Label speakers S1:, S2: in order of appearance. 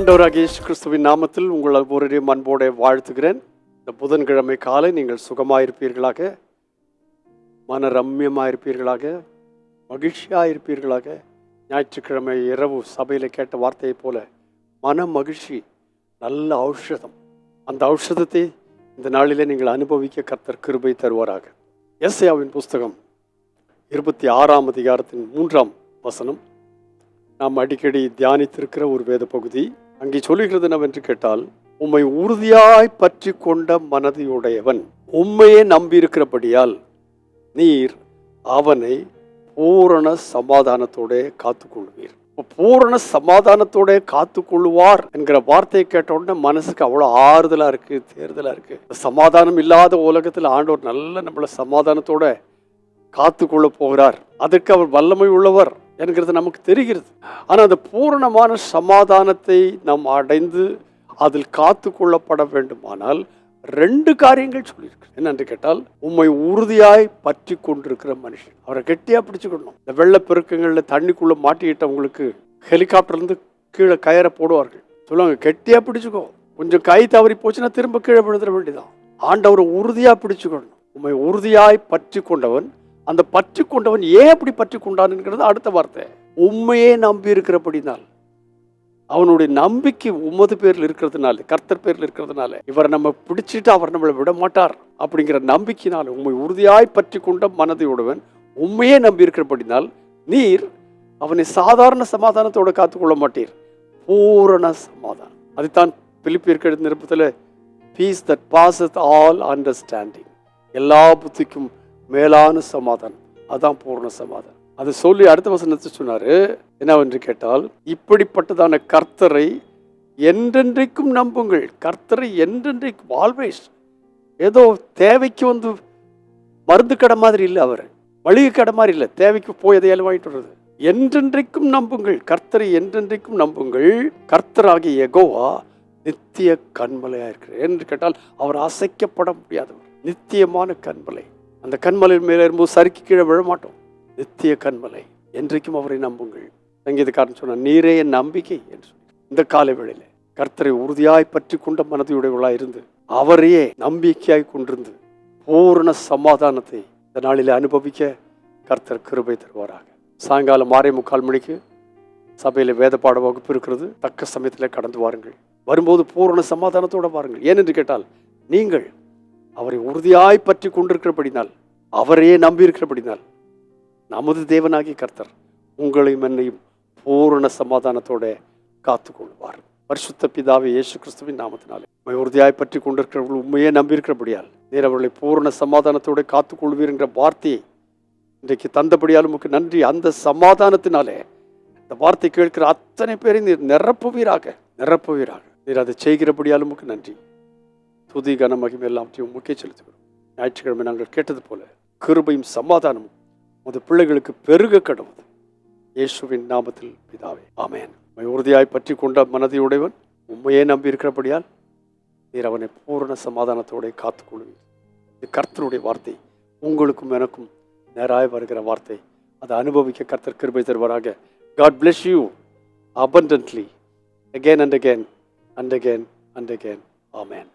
S1: ஆண்டவராகிய இயேசு கிறிஸ்துவின் நாமத்தில் உங்கள் ஒவ்வொருவரையும் அன்போடு வாழ்த்துகிறேன். இந்த புதன்கிழமை காலை நீங்கள் சுகமாயிருப்பீர்களாக, மன ரம்யமாயிருப்பீர்களாக, மகிழ்ச்சியாயிருப்பீர்களாக. ஞாயிற்றுக்கிழமை இரவு சபையில் கேட்ட வார்த்தையைப் போல மன மகிழ்ச்சி நல்ல ஔஷதம். அந்த ஔஷதத்தை இந்த நாளிலே நீங்கள் அனுபவிக்க கர்த்தர் கிருபை தருவாராக. எஸ்ஐயாவின் புஸ்தகம் 26ஆம் அதிகாரத்தின் 3ஆம் வசனம் நாம் அடிக்கடி தியானித்திருக்கிற ஒரு வேத பகுதி. அங்கே சொல்லுகிறது என்னவென்று கேட்டால், உம்மை உறுதியாய் பற்றி கொண்ட மனதையுடையவன் உம்மையே நம்பியிருக்கிறபடியால் நீர் அவனை பூரண சமாதானத்தோட காத்துக்கொள்வீர். பூரண சமாதானத்தோட காத்துக்கொள்வார் என்கிற வார்த்தையை கேட்ட உடனே மனசுக்கு அவ்வளோ ஆறுதலா இருக்கு, தேர்தலா இருக்கு. சமாதானம் இல்லாத உலகத்தில் ஆண்டவர் நல்ல நம்மளை சமாதானத்தோட காத்துக்கொள்ள போகிறார். அதற்கு அவர் வல்லமை உள்ளவர் என்கிறது நமக்கு தெரிகிறது. ஆனால் அந்த பூரணமான சமாதானத்தை நாம் அடைந்து அதில் காத்து கொள்ளப்பட வேண்டுமானால் 2 காரியங்கள் சொல்லியிருக்கு. என்னென்று கேட்டால், உம்மை உறுதியாய் பற்றி கொண்டிருக்கிற மனுஷன், அவரை கெட்டியா பிடிச்சுக்கணும். இந்த வெள்ளப்பெருக்கங்கள்ல தண்ணிக்குள்ள மாட்டிக்கிட்டவங்களுக்கு ஹெலிகாப்டர்லேருந்து கீழே கயிறை போடுவார்கள். சொல்லுவாங்க, கெட்டியா பிடிச்சுக்கோ, கொஞ்சம் கை தவறி போச்சுன்னா திரும்ப கீழே விழுந்துட வேண்டியதான். ஆண்டவரை உறுதியா பிடிச்சுக்கணும். உம்மை உறுதியாய் பற்றி கொண்டவன், அந்த பற்றி கொண்டவன் ஏன் அப்படி பற்றி கொண்டான்ங்கிறது அடுத்த வார்த்தை. உண்மையே நம்பி இருக்கிறபடினால், அவனுடைய நம்பிக்கை உமது பேரில் இருக்கிறதுனால, கர்த்தர் பேரில் இருக்கிறதுனால, இவரை நம்ம பிடிச்சிட்டு அவர் நம்மளை விட மாட்டார் அப்படிங்கிற நம்பிக்கையினால் உண்மை உறுதியாய் பற்றி கொண்ட மனதையுடையவன் உண்மையே நம்பி இருக்கிறபடினால் நீர் அவனை சாதாரண சமாதானத்தோட காத்துக்கொள்ள மாட்டீர், பூரண சமாதானம். அதுதான் பிலிப்பியருக்கு எழுதின நிருபத்தில் peace that passes all understanding, எல்லா புத்திக்கும் மேலான சமாதானம், அதான் பூர்ண சமாதானம். அதை சொல்லி அடுத்த வசனத்தை சொன்னாரு, என்னவென்று கேட்டால், இப்படிப்பட்டதான கர்த்தரை என்றென்றைக்கும் நம்புங்கள். கர்த்தரை என்றென்றைக்கும், ஆல்வேஸ். ஏதோ தேவைக்கு வந்து மருந்து கடை மாதிரி இல்லை, அவர் மளிகை கடை மாதிரி இல்லை, தேவைக்கு போய் எதையாலும் வாங்கிட்டு வர்றது. என்றென்றைக்கும் நம்புங்கள், கர்த்தரை என்றென்றைக்கும் நம்புங்கள். கர்த்தராகிய யெகோவா நித்திய கண்மலையா இருக்கிறார். என்று கேட்டால் அவர் அசைக்கப்பட முடியாதவர், நித்தியமான கண்மலை. அந்த கண்மலையின் மேலே இருக்கும்போது சறுக்கி கீழே விழ மாட்டோம். நித்திய கண்மலை, என்றைக்கும் அவரை நம்புங்கள். சங்கீதக்காரன் சொன்ன, நீரே என் நம்பிக்கை என்று சொல்லி இந்த காலை வேளையில கர்த்தரை உறுதியாய் பற்றி கொண்ட மனதையுடையவர்களாக இருந்து அவரையே நம்பிக்கையாய் கொண்டிருந்து பூரண சமாதானத்தை இந்த நாளிலே அனுபவிக்க கர்த்தர் கிருபை தருவாராக. சாயங்காலம் 6:45 மணிக்கு சபையில் வேத பாட வகுப்பு இருக்கிறது. தக்க சமயத்தில் கடந்து வாருங்கள். வரும்போது பூரண சமாதானத்தோடு வாருங்கள். ஏனென்று கேட்டால், நீங்கள் அவரை உறுதியாய் பற்றி கொண்டிருக்கிறபடினால், அவரையே நம்பியிருக்கிறபடினால், நமது தேவனாகிய கர்த்தர் உங்களையும் என்னையும் பூரண சமாதானத்தோட காத்துக்கொள்வார். பரிசுத்த பிதாவே இயேசு கிறிஸ்துவின் நாமத்தினாலே உறுதியாய் பற்றி கொண்டிருக்கிறவர்கள் உண்மையே நம்பியிருக்கிறபடியால் நீர் அவர்களை பூரண சமாதானத்தோட காத்துக்கொள்வீர் என்ற வார்த்தையை இன்றைக்கு தந்தபடியால் உமக்கு நன்றி. அந்த சமாதானத்தினாலே இந்த வார்த்தை கேட்கிற அத்தனை பேரை நீர் நிரப்புவீராக. நீர் அதை செய்கிறபடியால் உமக்கு நன்றி. துதி கன மகிமை எல்லாவற்றையும் முக்கிய செலுத்துகிறோம். ஞாயிற்றுக்கிழமை நாங்கள் கேட்டது போல கிருபையும் சமாதானமும் உமது பிள்ளைகளுக்கு பெருக கடவுது. இயேசுவின் நாமத்தில் பிதாவே, ஆமென். உறுதியாய் பற்றி கொண்ட மனதையுடையவன் உண்மையே நம்பி இருக்கிறபடியால் நீர் அவனை பூரண சமாதானத்தோட காத்துக்கொள்வீர். இது கர்த்தருடைய வார்த்தை, உங்களுக்கும் எனக்கும் நேராய் வருகிற வார்த்தை. அதை அனுபவிக்க கர்த்தர் கிருபை தருவாராக. God bless you abundantly again and again and again and again. Amen.